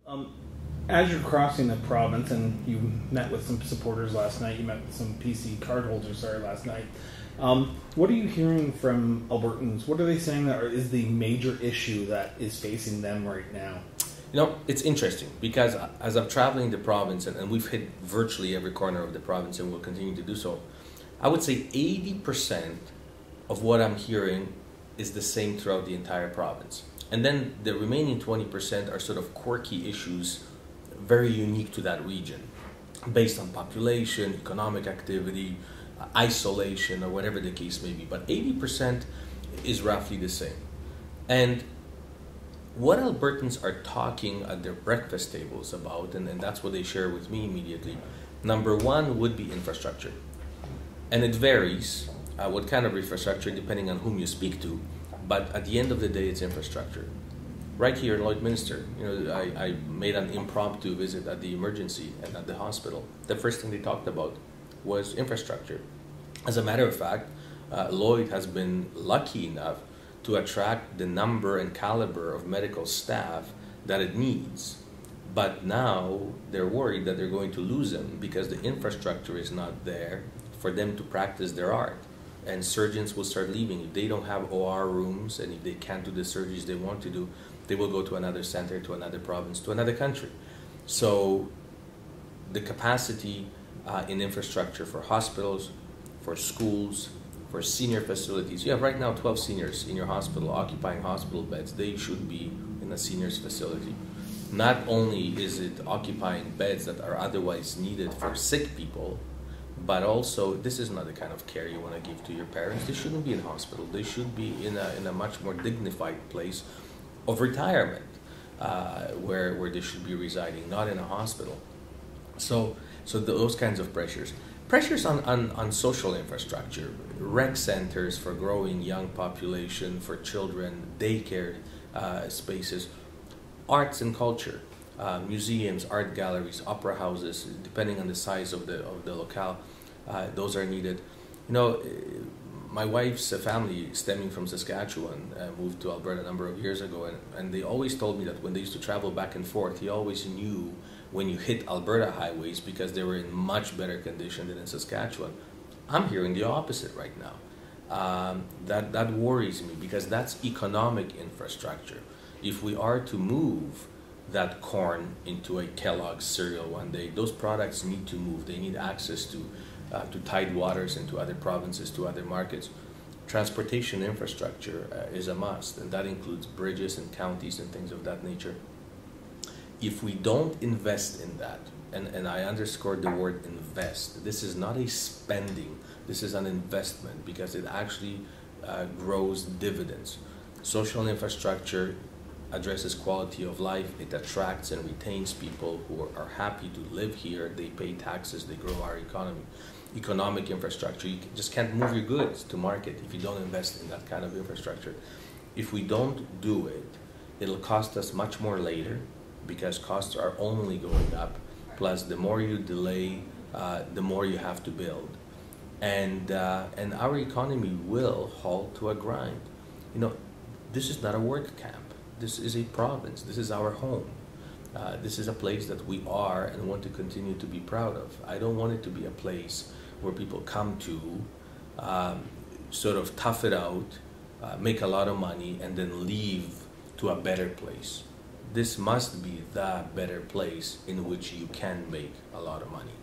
Um, as you're crossing the province, and you met with some supporters last night, you met with some PC cardholders, last night. What are you hearing from Albertans? What are they saying that is the major issue that is facing them right now? You know, it's interesting because as I'm traveling the province, and we've hit virtually every corner of the province and we'll continue to do so, I would say 80% of what I'm hearing is the same throughout the entire province. And then the remaining 20% are sort of quirky issues very unique to that region, based on population, economic activity, isolation, or whatever the case may be. But 80% is roughly the same. And what Albertans are talking at their breakfast tables about, and that's what they share with me immediately, number one would be infrastructure. And it varies what kind of infrastructure depending on whom you speak to, but at the end of the day, it's infrastructure. Right here in Lloydminster, I made an impromptu visit at the emergency and at the hospital. The first thing they talked about was infrastructure. As a matter of fact, Lloyd has been lucky enough to attract the number and caliber of medical staff that it needs. But now they're worried that they're going to lose them because the infrastructure is not there for them to practice their art. And surgeons will start leaving. If they don't have OR rooms and if they can't do the surgeries they want to do, they will go to another center, to another province, to another country. So the capacity in infrastructure for hospitals, for schools, for senior facilities. You have right now 12 seniors in your hospital occupying hospital beds. They should be in a seniors facility. Not only is it occupying beds that are otherwise needed for sick people, but also this is not the kind of care you want to give to your parents. They shouldn't be in hospital. They should be in a much more dignified place of retirement, where they should be residing, not in a hospital. So those kinds of pressures. Pressures on social infrastructure, rec centers for growing young population, for children, daycare spaces, arts and culture, museums, art galleries, opera houses, depending on the size of the locale, those are needed. My wife's family, stemming from Saskatchewan, moved to Alberta a number of years ago, and they always told me that when they used to travel back and forth, he always knew when you hit Alberta highways because they were in much better condition than in Saskatchewan. I'm hearing the opposite right now. That worries me because that's economic infrastructure. If we are to move that corn into a Kellogg's cereal one day, those products need to move. They need access to tide waters and to other provinces, to other markets. Transportation infrastructure is a must, and that includes bridges and counties and things of that nature. If we don't invest in that, and I underscore the word invest, this is not a spending, this is an investment because it actually grows dividends. Social infrastructure addresses quality of life, it attracts and retains people who are happy to live here, they pay taxes, they grow our economy. Economic infrastructure, you just can't move your goods to market if you don't invest in that kind of infrastructure. If we don't do it, it'll cost us much more later because costs are only going up, plus the more you delay, the more you have to build. And our economy will halt to a grind. This is not a work camp. This is a province. This is our home. This is a place that we are and want to continue to be proud of. I don't want it to be a place where people come to sort of tough it out, make a lot of money, and then leave to a better place. This must be the better place in which you can make a lot of money.